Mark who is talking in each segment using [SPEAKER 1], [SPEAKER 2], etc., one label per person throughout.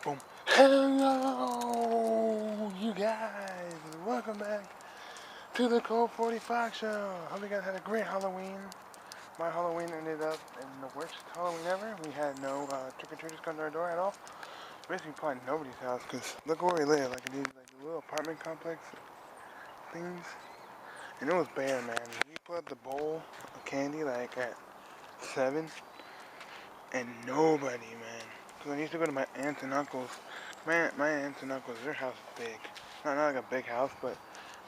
[SPEAKER 1] Boom. Hello, you guys. Welcome back to the Cold 40 Fox Show. Hope you guys had a great Halloween. My Halloween ended up in the worst Halloween ever. We had no trick-or-treaters come to our door at all. Basically, probably nobody's house, because look where we live. Like, these like little apartment complex things. And it was bare, man. We put up the bowl of candy, like, at 7. And nobody, man. Because I used to go to my aunts and uncles. My aunts and uncles, their house is big. Not like a big house, but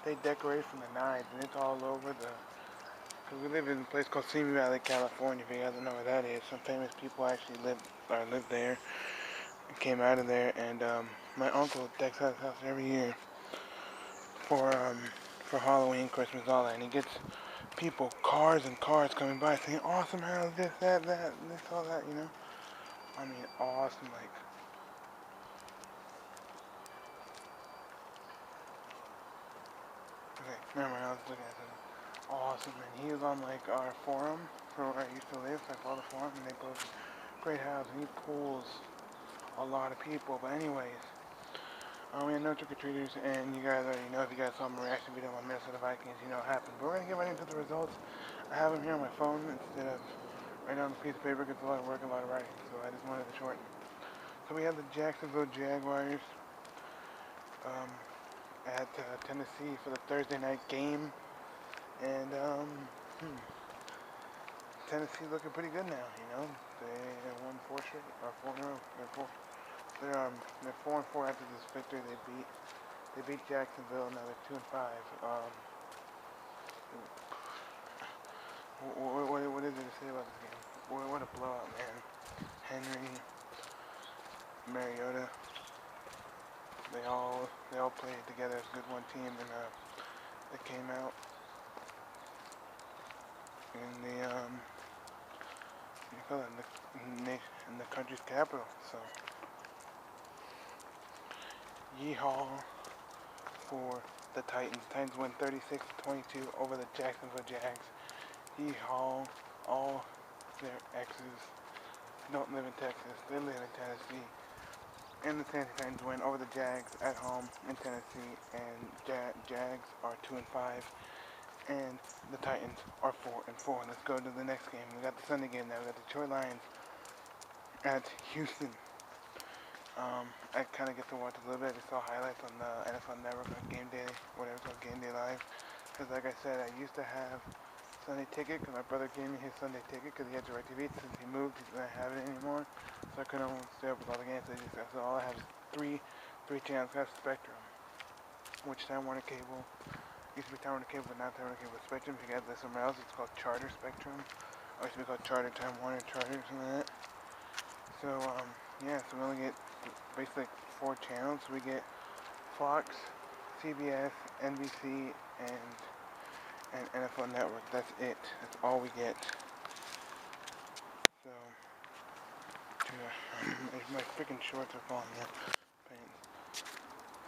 [SPEAKER 1] they decorate from the nines, and it's all over the... Because we live in a place called Simi Valley, California, if you guys don't know where that is. Some famous people actually live there, came out of there, and my uncle decks out his house every year for Halloween, Christmas, all that, and he gets people, cars and cars coming by saying, awesome house, this, that, this, all that, you know? I mean, awesome, like... Okay, never mind, I was looking at something. Awesome, and he was on, like, our forum for where I used to live, so I follow the forum, and they posted, great house, and he pulls a lot of people, but anyways, we had no trick-or-treaters, and you guys already know, if you guys saw my reaction video on Minnesota Vikings, you know what happened. But we're gonna get right into the results. I have them here on my phone instead of right on the piece of paper, because it's a lot of work, a lot of writing, so I just wanted to shorten. So we have the Jacksonville Jaguars at Tennessee for the Thursday night game, and Tennessee looking pretty good now. You know, they won 4 straight, or 4 in a row. They're 4-4 after this victory. They beat Jacksonville. Now they're 2-5. What is there to say about this game? What a blowout, man. Henry, Mariota. They all played together as a good one team, and they came out in the country's capital. So, yeehaw for the Titans. Titans win 36-22 over the Jacksonville Jags. Yeehaw, all their exes don't live in Texas. They live in Tennessee. And the Tennessee Titans win over the Jags at home in Tennessee, and Jags are 2-5, and the Titans are 4-4. Let's go to the next game. We got the Sunday game now. We got the Detroit Lions at Houston. I kind of get to watch a little bit. I saw highlights on the NFL Network on Game Day, whatever it's called, Game Day Live. Because like I said, I used to have Sunday Ticket, because my brother gave me his Sunday Ticket because he had DirecTV. Since he moved, he doesn't have it anymore. So I couldn't stay up with all the games. So all I have is three channels. I have Spectrum, which Time Warner Cable used to be Time Warner Cable, but now Time Warner Cable Spectrum. If you guys live somewhere else, it's called Charter Spectrum. Or it used to be called Charter, Time Warner, Charter, something like that. So yeah, so we only get basically 4 channels. We get Fox, CBS, NBC, and NFL Network. That's it. That's all we get. So, my freaking shorts are falling down.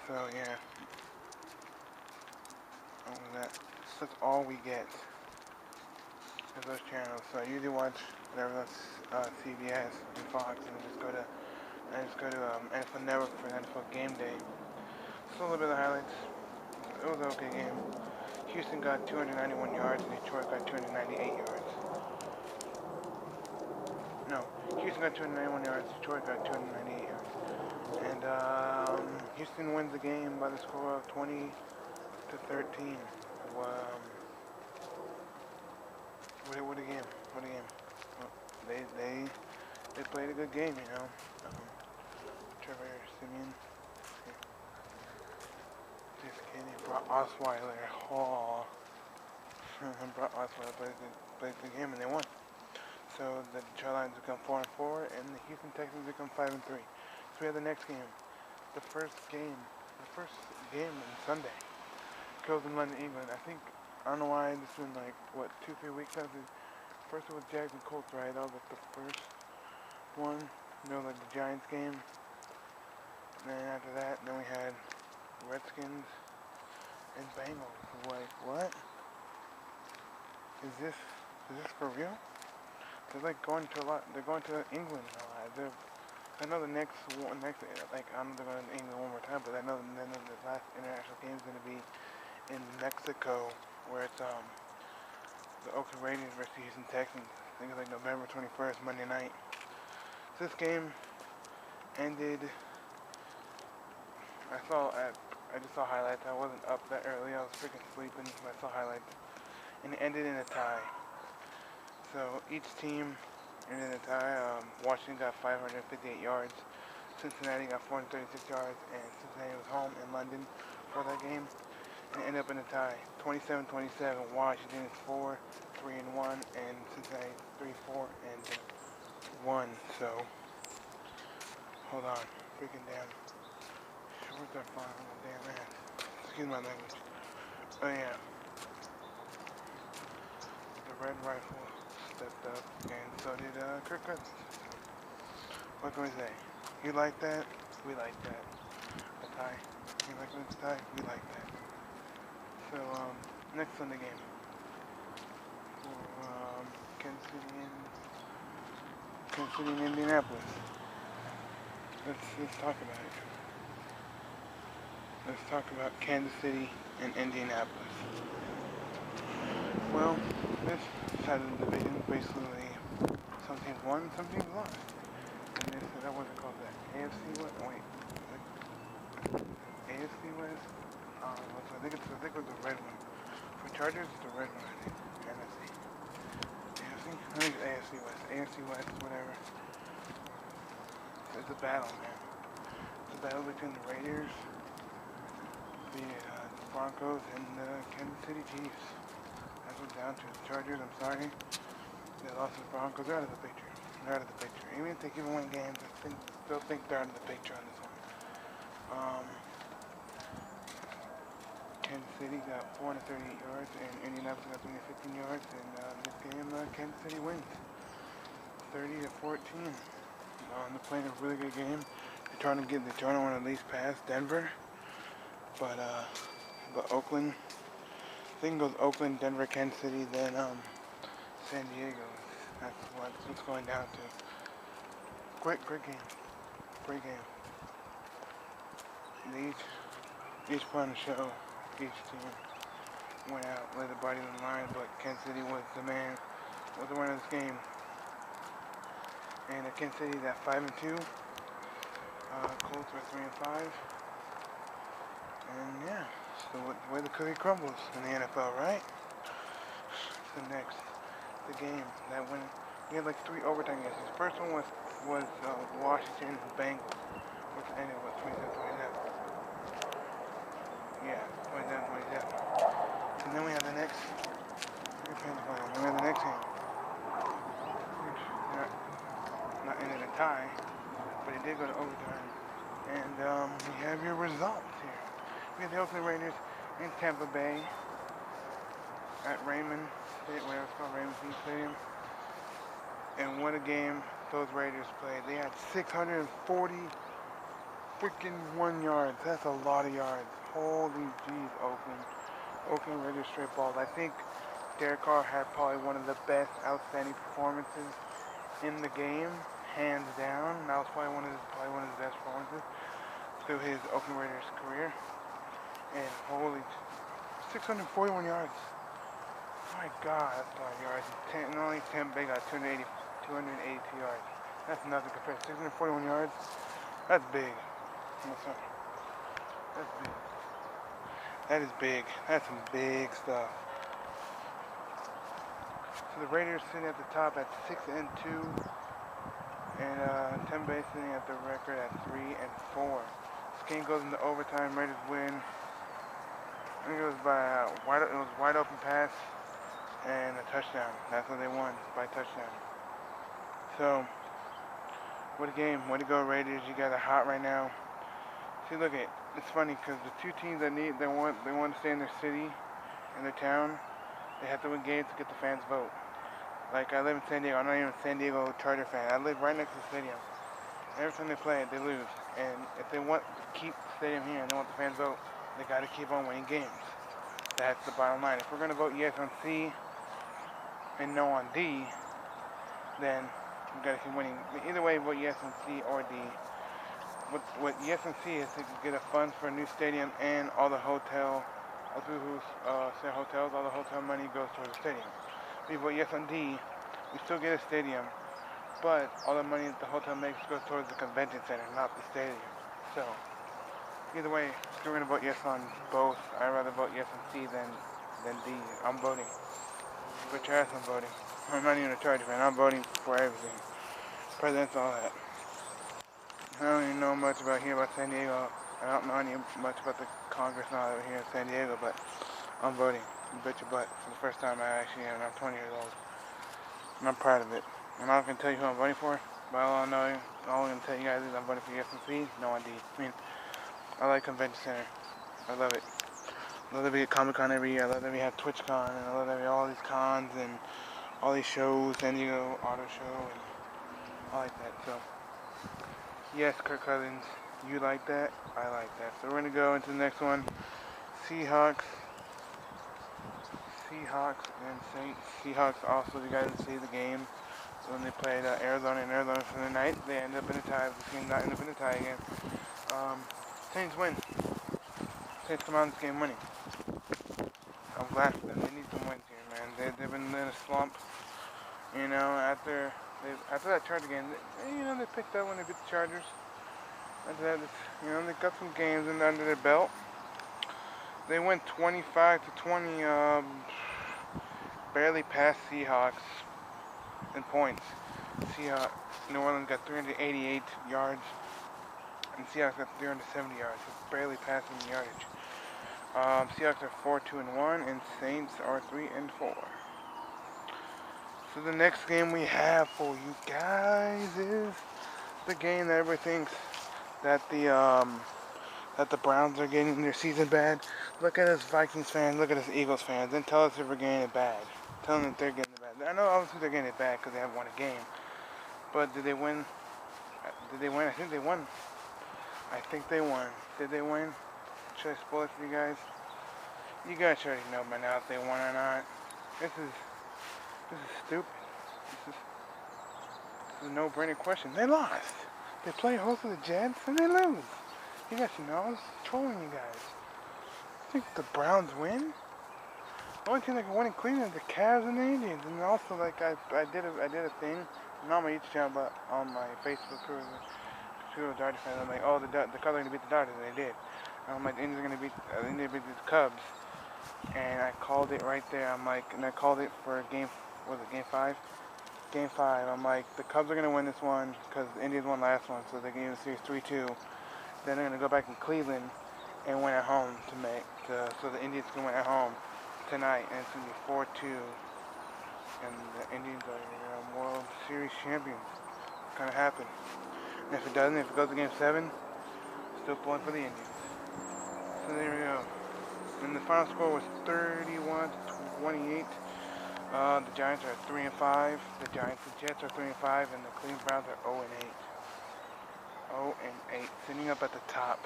[SPEAKER 1] So yeah, that's all we get. Is those channels. So I usually watch whatever that's CBS and Fox, and just go to NFL Network for NFL Game Day. Just a little bit of highlights. It was an okay game. Houston got 291 yards, and Detroit got 298 yards. No, Houston got 291 yards, Detroit got 298 yards. And Houston wins the game by the score of 20-13. What a game! What a game! Well, they played a good game, you know. Trevor Siemian, just kidding. Brock Osweiler, Brock Osweiler played the game, and they won. So the Detroit Lions become 4-4, and the Houston Texans become 5-3. So we have the next game, the first game on Sunday. Goes in London, England. I don't know why this has been like, 2-3 weeks after. First it was Jags and Colts, right? That was like the first one. You know, like the Giants game. And then after that, then we had Redskins and Bengals. Like, what? Is this for real? They're like going to England a lot. I know the next like I don't know if they're going to England one more time, but I know the last international game is going to be in Mexico, where it's the Oakland Raiders versus Houston Texans. I think it's like November 21st, Monday night. So this game ended. I just saw highlights. I wasn't up that early. I was freaking sleeping, so I saw highlights, and it ended in a tie. So each team ended in a tie. Washington got 558 yards. Cincinnati got 436 yards, and Cincinnati was home in London for that game. And it ended up in a tie. 27-27. Washington is 4-3-1, and Cincinnati 3-4-1. So hold on, freaking damn. Where's that flying on my damn ass? Excuse my language. Oh yeah. The Red Rifle stepped up, and so did Kirk Cousins. What can we say? You like that? We like that. A tie. You like when it's a tie? We like that. So, next Sunday game. Kansas City and Indianapolis. Let's talk about it. Let's talk about Kansas City and Indianapolis. Well, this side of the division, basically, some teams won, some teams lost. And this, that wasn't called that. AFC West? Wait. AFC West? I think it was the red one. For Chargers, it's the red one, I think. NFC. AFC? I think it's AFC West. AFC West, whatever. It's a battle, man. It's a battle between the Raiders, the Broncos, and the Kansas City Chiefs. That's what it's down to. The Chargers, I'm sorry. They lost to the Broncos. They're out of the picture. They're out of the picture. Even if they keep winning games, I still think they're out of the picture on this one. Kansas City got 438 yards, and Indianapolis got 215 yards. And this game, Kansas City wins 30-14. They're playing a really good game. They're trying to want to at least pass Denver, but Oakland. I think it goes Oakland, Denver, Kansas City, then San Diego. That's what it's going down to. Great game. Great game. They each put on a show. Each team went out, laid the body on the line, but Kansas City was the winner of this game. And Kansas City is at 5-2. Colts are 3-5. And yeah, so the way the cookie crumbles in the NFL, right? So next, the game that went. We had like 3 overtime games. The first one was Washington Bengals, which ended with 27-27. Yeah, 27-27. And then we have the next. Then we have the next game. Not ended a tie, but it did go to overtime. And we have your results here. We have the Oakland Raiders in Tampa Bay at Raymond Stadium, whatever it's called, Raymond Stadium. And what a game those Raiders played. They had 640 freaking 1 yards. That's a lot of yards. Holy jeez, Oakland. Oakland Raiders straight balls. I think Derek Carr had probably one of the best outstanding performances in the game, hands down. That was probably one of his best performances through his Oakland Raiders career. And holy, 641 yards. My God, that's a lot of yards. And only Tampa Bay got 282 yards. That's nothing compared to 641 yards. That's big. That's big. That is big. That's some big stuff. So the Raiders sitting at the top at 6-2, and Tampa Bay sitting at the record at 3-4. This game goes into overtime. Raiders win. I think it was by wide open pass and a touchdown. That's what they won, by touchdown. So what a game! Way to go, Raiders! You guys are hot right now. See, look at. It's funny because the 2 teams that want to stay in their city, in their town, they have to win games to get the fans' vote. Like, I live in San Diego. I'm not even a San Diego Charger fan. I live right next to the stadium. Every time they play it, they lose. And if they want to keep the stadium here and they want the fans' vote, they got to keep on winning games. That's the bottom line. If we're going to vote yes on C and no on D, then We gotta keep winning. Either way, vote yes on C or D. What yes and C is to get a fund for a new stadium and all the hotel, all people who stay hotels, all the hotel money goes towards the stadium. We vote yes on D. We still get a stadium, but all the money that the hotel makes goes towards the convention center, not the stadium. So either way, we're gonna vote yes on both. I'd rather vote yes on C than D. I'm voting. Put your ass on voting. I'm not even a Charger fan. I'm voting for everything. Presidents, all that. I don't even know much about San Diego. I don't know much about the Congress and all that here in San Diego, but I'm voting. You bet your butt. For the first time I actually am. I'm 20 years old. And I'm proud of it. I'm not going to tell you who I'm voting for, but all I'm going to tell you guys is I'm voting for yes and C, no on D. I mean, I like Convention Center. I love it. I love that we get Comic-Con every year. I love that we have TwitchCon, and I love that we have all these cons and all these shows, San Diego Auto Show, and I like that. So, yes, Kirk Cousins, you like that? I like that. So we're going to go into the next one. Seahawks and Saints. Seahawks also, you guys see the game when they played Arizona for the night. They ended up in a tie. This game not end up in a tie again. Saints win. Saints come out of this game winning. I'm glad for them. They need some wins here, man. They've been in a slump. You know, after that Charger game, they picked up when they beat the Chargers. After that, they got some games under their belt. They went 25-20, barely past Seahawks in points. New Orleans got 388 yards, and Seahawks got 370 yards, so barely passing the yardage. Seahawks are 4-2-1, and Saints are 3-4. So the next game we have for you guys is the game that everybody thinks that the Browns are getting their season bad. Look at us Vikings fans, look at us Eagles fans, and tell us if we're getting it bad. Tell them that they're getting it bad. I know obviously they're getting it bad because they haven't won a game. But did they win? Did they win? I think they won. I think they won. Did they win? Should I spoil it for you guys? You guys already know by now if they won or not. This is stupid. This is a no-brainer question. They lost. They play host to the Jets and they lose. You guys know I was trolling you guys. I think the Browns win. The only team that can win in Cleveland is the Cavs and the Indians. And also, like I did a thing, not on my YouTube channel, but on my Facebook group, Dodgers fans. I'm like, oh, the Cubs are gonna beat the Dodgers, and they did. And I'm like, the Indians are gonna beat the Cubs, and I called it right there. I'm like, and I called it for game 5? Game 5. I'm like, the Cubs are gonna win this one because the Indians won last one, so they gave the series 3-2. Then they're gonna go back in Cleveland and win at home so the Indians can win at home tonight, and it's gonna be 4-2, and the Indians are World Series champions. It's gonna happen. And if it doesn't, if it goes to Game 7, still pulling for the Indians. So there we go. And the final score was 31-28. The Giants are 3-5. The Jets are 3-5, and the Cleveland Browns are 0-8. 0-8, sitting up at the top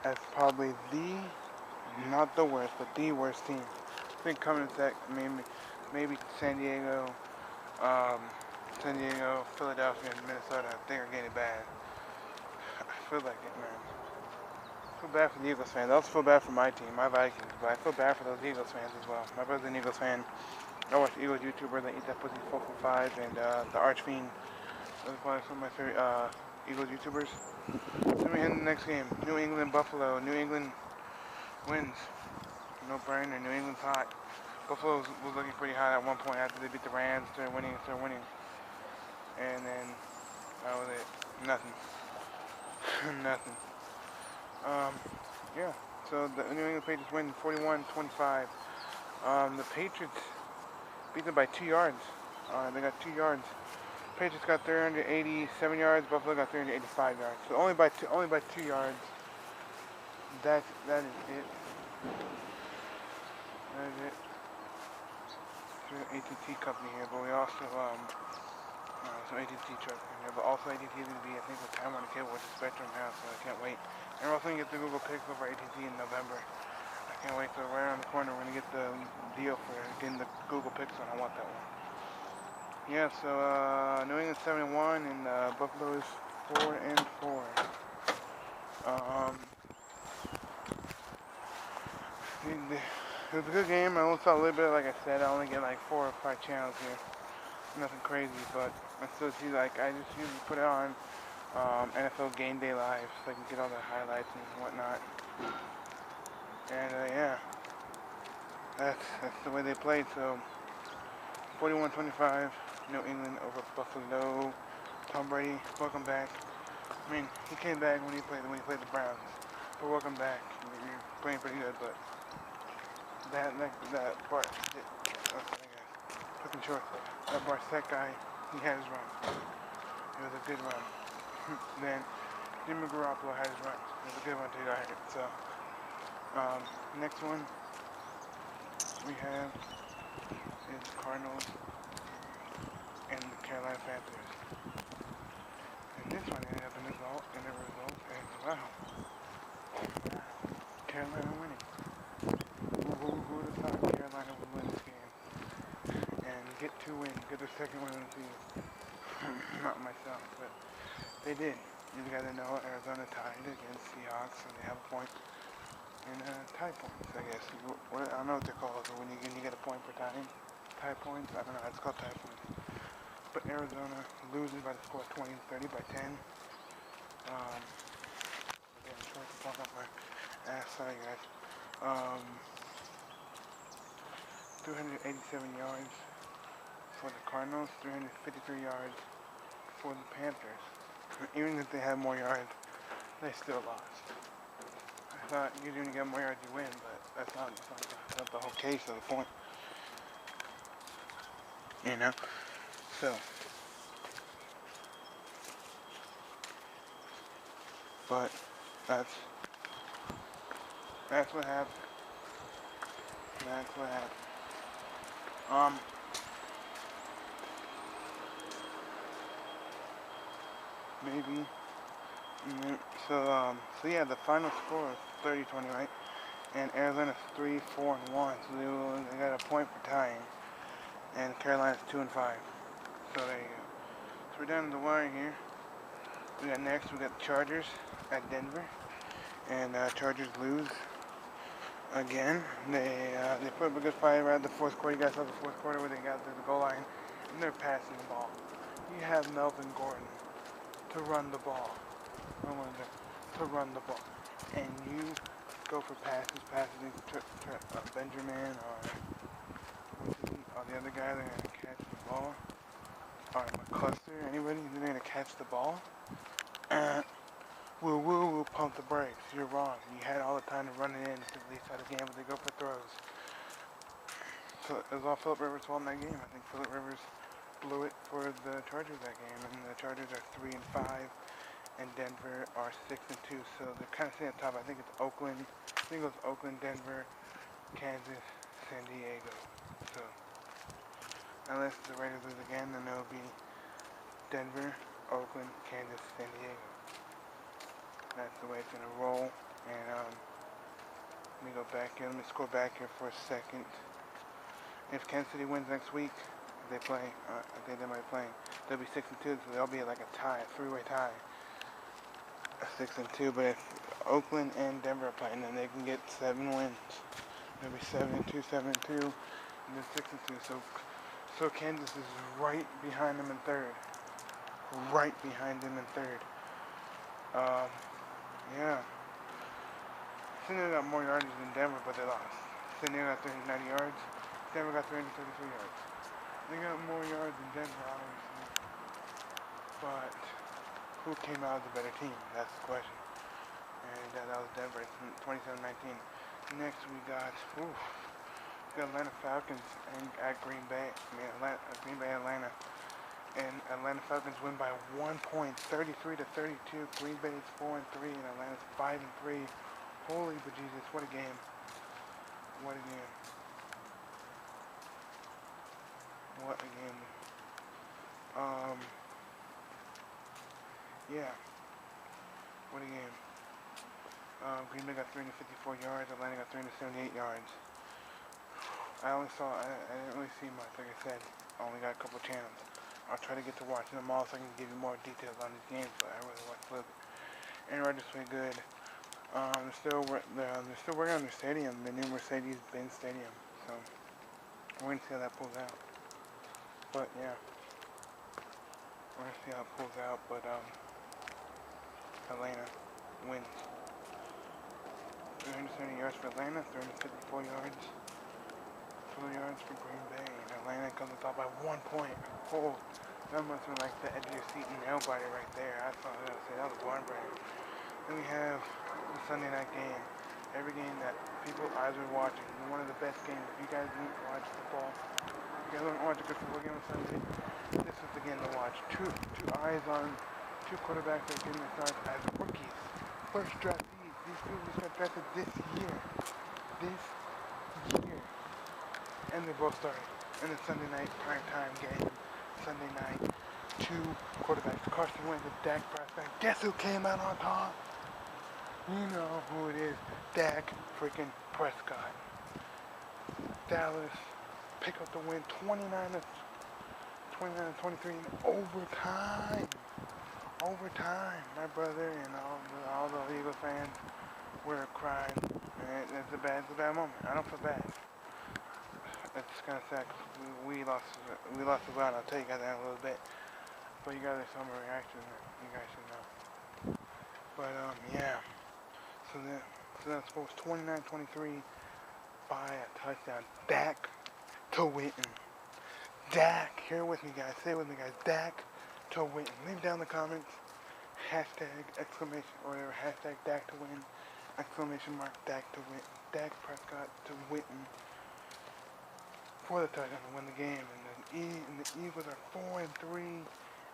[SPEAKER 1] as probably not the worst, but the worst team. I think coming to that, maybe San Diego, Philadelphia, and Minnesota, I think are getting bad. I feel like it, man. I feel bad for the Eagles fans. I also feel bad for my team, my Vikings, but I feel bad for those Eagles fans as well. My brother's an Eagles fan. I watch Eagles YouTubers that eat that pussy 445, and the Archfiend. Those are probably some of my favorite Eagles YouTubers. Then we end the next game. New England, Buffalo. New England wins. No brainer. New England's hot. Buffalo was looking pretty hot at one point after they beat the Rams. Started winning. And then that was it. Nothing. Nothing. Yeah. So the New England Patriots win 41-25. The Patriots beat them by 2 yards. They got 2 yards. Patriots got 387 yards. Buffalo got 385 yards. So only by 2 yards. That is it. That is it. There's an AT&T company here, but we also some AT&T truck in here, but also AT&T is going to be, I think, with Time Warner Cable with the Spectrum now, so I can't wait. And we're also going to get the Google Pixel for AT&T in November. I can't wait. So right around the corner, we're going to get the deal for getting the Google Pixel, and I want that one. Yeah, so New England 7-1 and Buffalo is 4-4. Um, it was a good game. I only saw a little bit. Like I said, I only get like 4 or 5 channels here. Nothing crazy, but I still see, like, I just usually put it on NFL Game Day Live so I can get all the highlights and whatnot. And yeah, that's the way they played. So 41-25, New England over Buffalo. Tom Brady, welcome back. I mean, he came back when he played the Browns. But welcome back. You're playing pretty good, but that Bart, looking short. That Barset guy, he had his run. It was a good run. Then Jimmy Garoppolo had his run. It was a good one too. I heard. So next one we have is the Cardinals and the Carolina Panthers. And this one ended up in the result as well. Carolina winning. Who would have thought Carolina would win this game and get 2 wins, get their second win of the season? Not myself, but they did. You gotta know Arizona tied against Seahawks, so they have a point and tie points, I guess. I don't know what they're called, but when you get a point per tying. Tie points? I don't know. It's called tie points. But Arizona loses by the score of 20-30 by 10. Again, I'm trying to talk up my ass. Sorry, guys. 287 yards for the Cardinals, 353 yards for the Panthers. Even if they had more yards, they still lost. I thought usually when you get more yards you win, but that's not the whole case of the point. You know? So, but that's what happened. That's what happened. Maybe. So yeah, the final score is 30-20, right? And Arizona's 3-4-1, so they got a point for tying. And Carolina's 2-5. So there you go. So we're down to the wire here. We got the Chargers at Denver, and Chargers lose again. They put up a good fight right at the fourth quarter. You guys saw the fourth quarter where they got to the goal line and they're passing the ball. You have Melvin Gordon to run the ball. To run the ball, and you go for passes Benjamin or the other guy that's gonna catch the ball, or McCluster, anybody who's gonna catch the ball. We'll pump the brakes. You're wrong. You had all the time to run it in to the least out of the game, but they go for throws. So it was all Philip Rivers' fault in that game. I think Philip Rivers blew it for the Chargers that game, and the Chargers are 3-5. And Denver are 6-2, so they're kind of sitting at top. I think it's Oakland. I think it was Oakland, Denver, Kansas, San Diego. So unless the Raiders lose again, then it'll be Denver, Oakland, Kansas, San Diego. That's the way it's gonna roll. And let me go back here. Let me scroll back here for a second. If Kansas City wins next week, if they play, I think they might play. They'll be 6-2, so they'll be like a tie, a 3-way tie. 6-2, but if Oakland and Denver are playing, then they can get 7 wins. They'll be 7-2, 7-2, and then 6-2. So Kansas is right behind them in third. Right behind them in third. Yeah. San Diego got more yardage than Denver, but they lost. San Diego got 390 yards. Denver got 333 yards. They got more yards than Denver, obviously. But who came out as a better team? That's the question. And that was Denver in 27-19. Next we got Atlanta Falcons at Green Bay. Green Bay, Atlanta. And Atlanta Falcons win by 1 point, 33-32. Green Bay is 4-3, and Atlanta's 5-3. Holy bejesus, what a game. What a game. What a game. Yeah. What a game. Green Bay got 354 yards, Atlanta got 378 yards. I didn't really see much, like I said. I only got a couple channels. I'll try to get to watching them all so I can give you more details on these games, but I really watched a little bit. Aaron Rodgers played good. They're still working on their stadium, the new Mercedes-Benz Stadium. So we're gonna see how that pulls out. But yeah, we're gonna see how it pulls out. But Atlanta wins. 370 yards for Atlanta, 354 yards. 2 yards for Green Bay. And Atlanta comes on top by 1 point. Oh, that must have been like the edge of your seat nail biter right there. I thought that was one brain. Then we have the Sunday night game. Every game that people's eyes are watching. One of the best games. If you guys didn't watch football, if you guys don't watch a good football game on Sunday, this is the game to watch. Two eyes on two quarterbacks that are getting their starts as rookies. First draftees. These people just got drafted this year. And they both started in the Sunday night primetime game. Sunday night, two quarterbacks. Carson Wentz and Dak Prescott. Guess who came out on top? You know who it is. Dak freaking Prescott. Dallas pick up the win 29-23 in overtime. My brother and all the Eagles fans were crying. And it's a bad moment. I don't feel bad. It's kind of sad because we lost the round. I'll tell you guys that in a little bit. But you guys saw my reaction. You guys should know. But yeah. So that score was 29-23 by a touchdown. Dak to Witten. Dak, hear with me guys. Say it with me guys. Dak to Witten. Leave down in the comments. Hashtag exclamation or whatever. Hashtag Dak to win. Exclamation mark Dak to win. Dak Prescott to Witten for the touchdown to win the game. And the Eagles are 4-3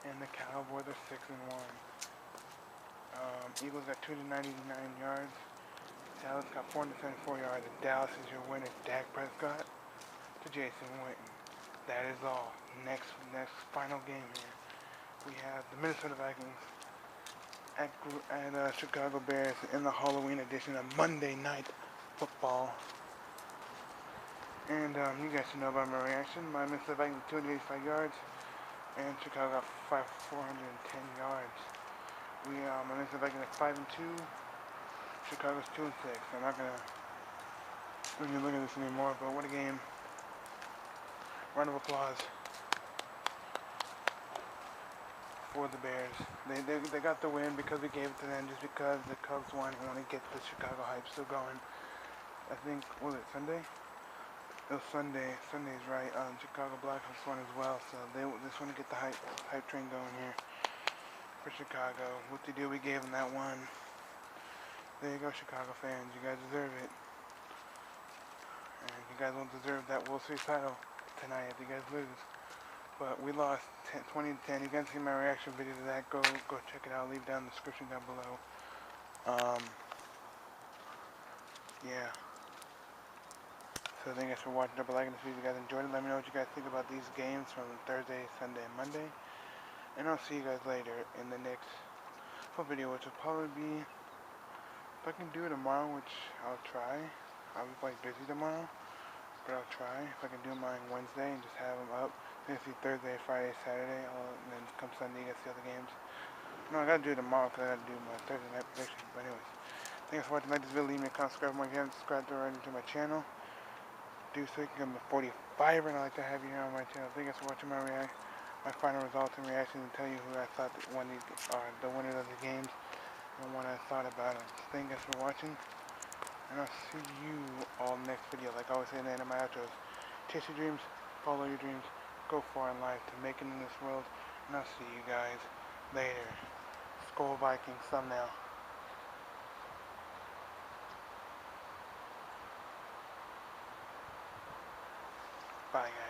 [SPEAKER 1] and the Cowboys are 6-1. Eagles got 299 yards. Dallas got 474 yards. And Dallas is your winner. Dak Prescott to Jason Witten. That is all. Next final game here. We have the Minnesota Vikings at Chicago Bears in the Halloween edition of Monday Night Football. And you guys should know about my reaction. My Minnesota Vikings 285 yards, and Chicago got 410 yards. My Minnesota Vikings are 5-2. Chicago's 2-6. I'm not gonna really look at this anymore, but what a game! Round of applause for the Bears. They got the win because we gave it to them, just because the Cubs won and want to get the Chicago hype still going. I think, was it Sunday? It was Sunday. Sunday's right. Chicago Blackhawks won as well, so they just want to get the hype train going here for Chicago. What they do, we gave them that one. There you go, Chicago fans. You guys deserve it. And you guys won't deserve that World Series title tonight if you guys lose. But we lost 20-10. You guys see my reaction video to that. Go check it out. Leave down in the description down below. Yeah. So thank you guys for watching. Double liking this video if you guys enjoyed it. Let me know what you guys think about these games from Thursday, Sunday, and Monday. And I'll see you guys later in the next full video, which will probably be, if I can do it tomorrow, which I'll try. I'll be quite busy tomorrow, but I'll try. If I can do mine Wednesday and just have them up. Then see Thursday, Friday, Saturday, and then come Sunday, you guys see other games. No, I gotta do it tomorrow because I gotta do my Thursday night prediction. But anyways, thanks for watching. Like this video, leave me a comment, subscribe if you haven't subscribed already to my channel. Do so you can become a 45er, and I like to have you here on my channel. Thank you guys for watching my final results and reactions, and tell you who I thought won these are the winners of the games and what I thought about them. Thank you guys for watching, and I'll see you all next video. Like I always say in the end of my outros, chase your dreams, follow your dreams, go far in life to make it in this world, and I'll see you guys later. Skol Vikings thumbnail. Bye guys.